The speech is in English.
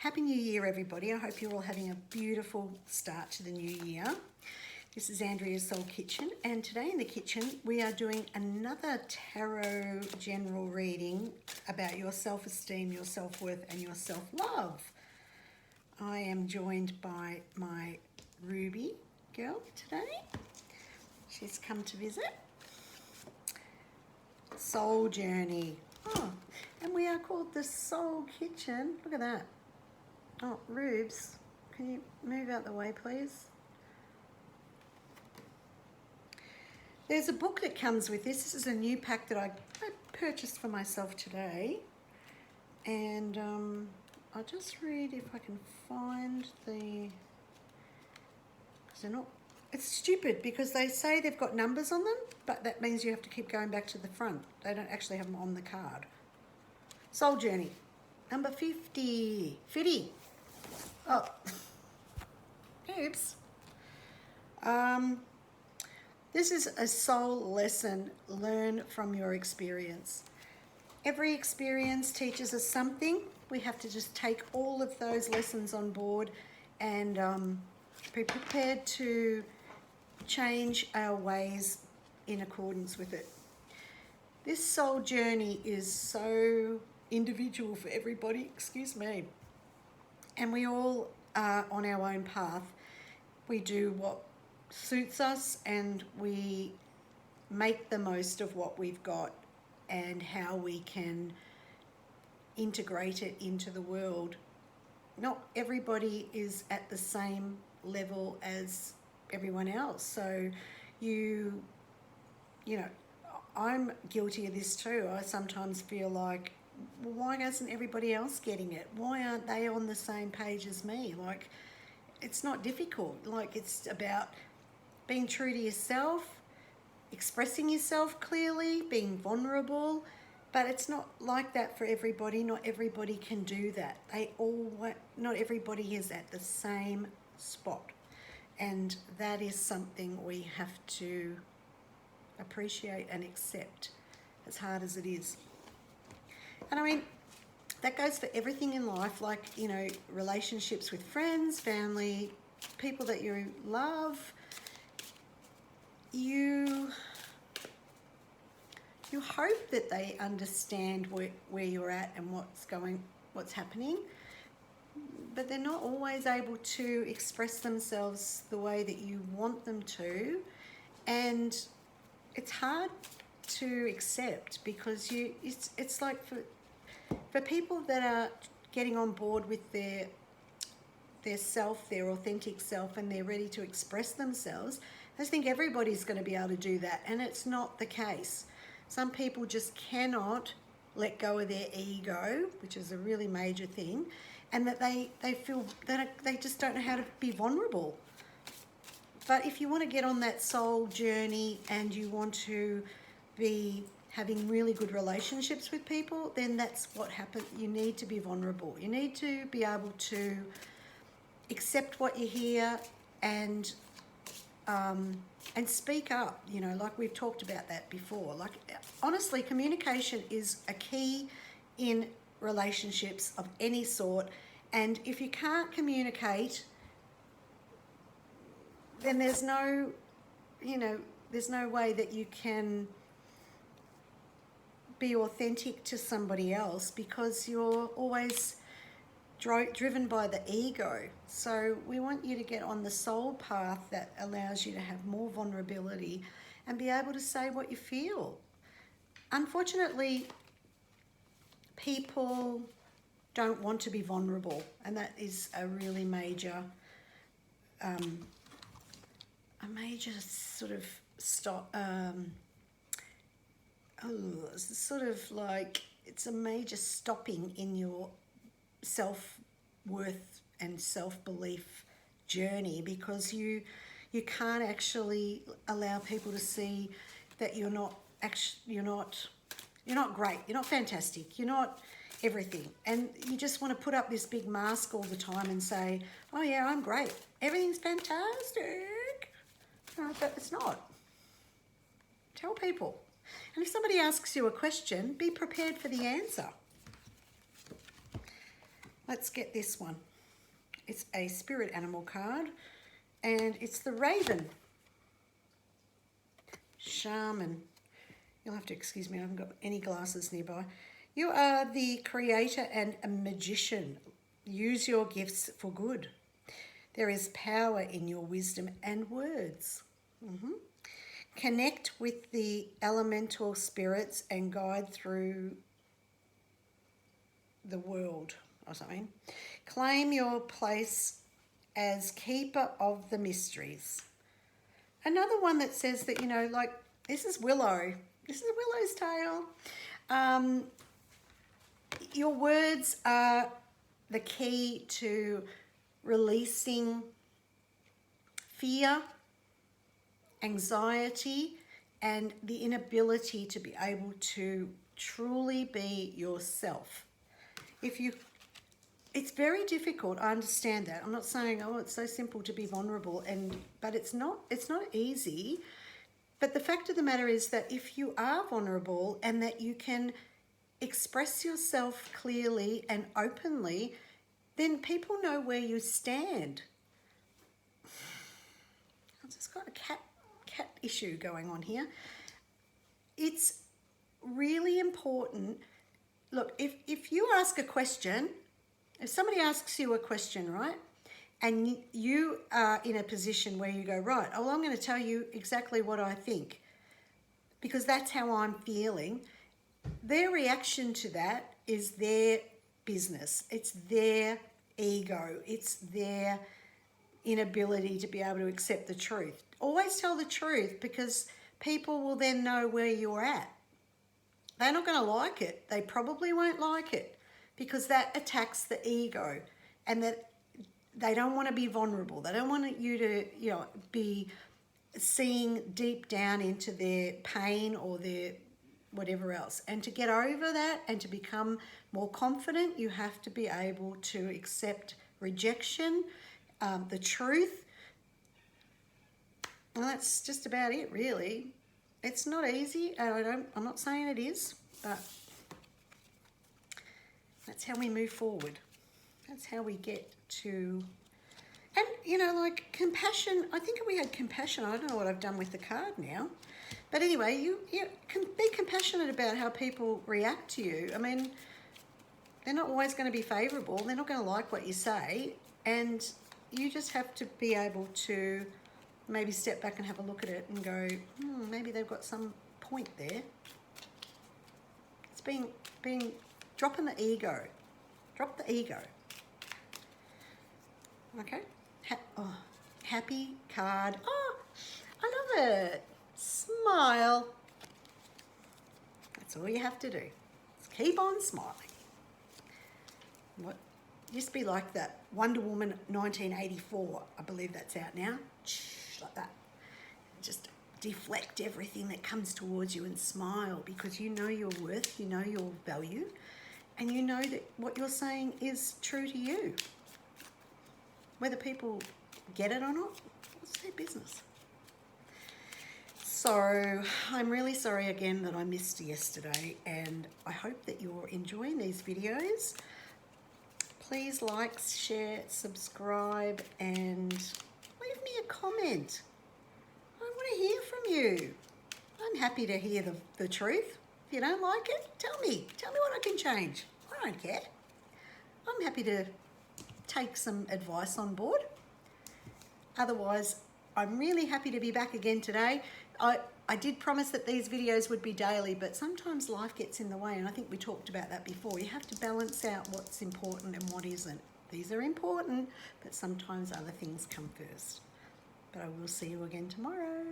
Happy New Year, everybody. I hope you're all having a beautiful start to the new year. This is Andrea's Soul Kitchen, and today in the kitchen we are doing another tarot general reading about your self-esteem, your self-worth and your self-love. I am joined by my Ruby girl today. She's come to visit. Soul Journey. Oh, and we are called the Soul Kitchen. Look at that. Oh, Rubes, can you move out the way, please? There's a book that comes with this. This is a new pack that I purchased for myself today. And I'll just read if I can find the... Because they're not... It's stupid because they say they've got numbers on them, but that means you have to keep going back to the front. They don't actually have them on the card. Soul Journey, number 50. 50. Oh. Oops. This is a soul lesson. Learn from your experience. Every experience teaches us something. We have to just take all of those lessons on board and be prepared to change our ways in accordance with it. This soul journey is so individual for everybody, excuse me. And we all are on our own path. We do what suits us and we make the most of what we've got and how we can integrate it into the world. Not everybody is at the same level as everyone else. So you know, I'm guilty of this too. I sometimes feel like, well, why isn't everybody else getting it? Why aren't they on the same page as me? Like, it's not difficult. Like, it's about being true to yourself, expressing yourself clearly, being vulnerable, but it's not like that for everybody. Not everybody can do that. Not everybody is at the same spot. And that is something we have to appreciate and accept, as hard as it is. And I mean, that goes for everything in life, like, you know, relationships with friends, family, people that you love. You hope that they understand where you're at and what's happening, but they're not always able to express themselves the way that you want them to, and it's hard to accept because it's like for people that are getting on board with their self, their authentic self, and they're ready to express themselves, I just think everybody's going to be able to do that, and it's not the case. Some people just cannot let go of their ego, which is a really major thing, and that they feel that they just don't know how to be vulnerable. But if you want to get on that soul journey and you want to be having really good relationships with people, then that's what happens. You need to be vulnerable. You need to be able to accept what you hear and speak up, you know, like we've talked about that before. Like, honestly, communication is a key in relationships of any sort. And if you can't communicate, then there's no way that you can be authentic to somebody else, because you're always driven by the ego. So we want you to get on the soul path that allows you to have more vulnerability and be able to say what you feel. Unfortunately, people don't want to be vulnerable, and that is a really major sort of it's a major stopping in your self-worth and self-belief journey, because you can't actually allow people to see that you're not great, you're not fantastic, you're not everything, and you just want to put up this big mask all the time and say, oh yeah, I'm great, everything's fantastic. No, but it's not. Tell people. And if somebody asks you a question, be prepared for the answer. Let's get this one. It's a spirit animal card, and it's the raven. Shaman. You'll have to excuse me, I haven't got any glasses nearby. You are the creator and a magician. Use your gifts for good. There is power in your wisdom and words. Connect with the elemental spirits and guide through the world or something. Claim your place as keeper of the mysteries. Another one that says that, you know, like, this is Willow. This is Willow's tail. Your words are the key to releasing fear, anxiety, and the inability to be able to truly be yourself. It's very difficult, I understand that. I'm not saying, oh, it's so simple to be vulnerable, but it's not easy. But the fact of the matter is that if you are vulnerable and that you can express yourself clearly and openly, then people know where you stand. I've just got a cat issue going on here. It's really important. Look, if you ask a question, if somebody asks you a question, right, and you are in a position where you go, right, oh, well, I'm going to tell you exactly what I think because that's how I'm feeling. Their reaction to that is their business. It's their ego. It's their inability to be able to accept the truth. Always tell the truth because people will then know where you're at. They're not going to like it. They probably won't like it because that attacks the ego, and that they don't want to be vulnerable. They don't want you to, you know, be seeing deep down into their pain or their whatever else. And to get over that and to become more confident, you have to be able to accept rejection, the truth. Well, that's just about it, really. It's not easy, and I'm not saying it is, but that's how we move forward. That's how we get to, and you know, like compassion. I think we had compassion. I don't know what I've done with the card now, but anyway, you can be compassionate about how people react to you. I mean, they're not always going to be favourable. They're not going to like what you say, and you just have to be able to maybe step back and have a look at it and go, maybe they've got some point there. It's being dropping the ego. Drop the ego. Okay? Happy card. Oh, I love it. Smile. That's all you have to do. Just keep on smiling. What used to be like that Wonder Woman 1984. I believe that's out now. Like that. Just deflect everything that comes towards you and smile because you know your worth, you know your value, and you know that what you're saying is true to you. Whether people get it or not, it's their business. So I'm really sorry again that I missed yesterday, and I hope that you're enjoying these videos. Please like, share, subscribe, and leave me a comment. I want to hear from you. I'm happy to hear the truth. If you don't like it, tell me. Tell me what I can change. I don't care. I'm happy to take some advice on board. Otherwise, I'm really happy to be back again today. I did promise that these videos would be daily, but sometimes life gets in the way, and I think we talked about that before. You have to balance out what's important and what isn't. These are important, but sometimes other things come first. But I will see you again tomorrow.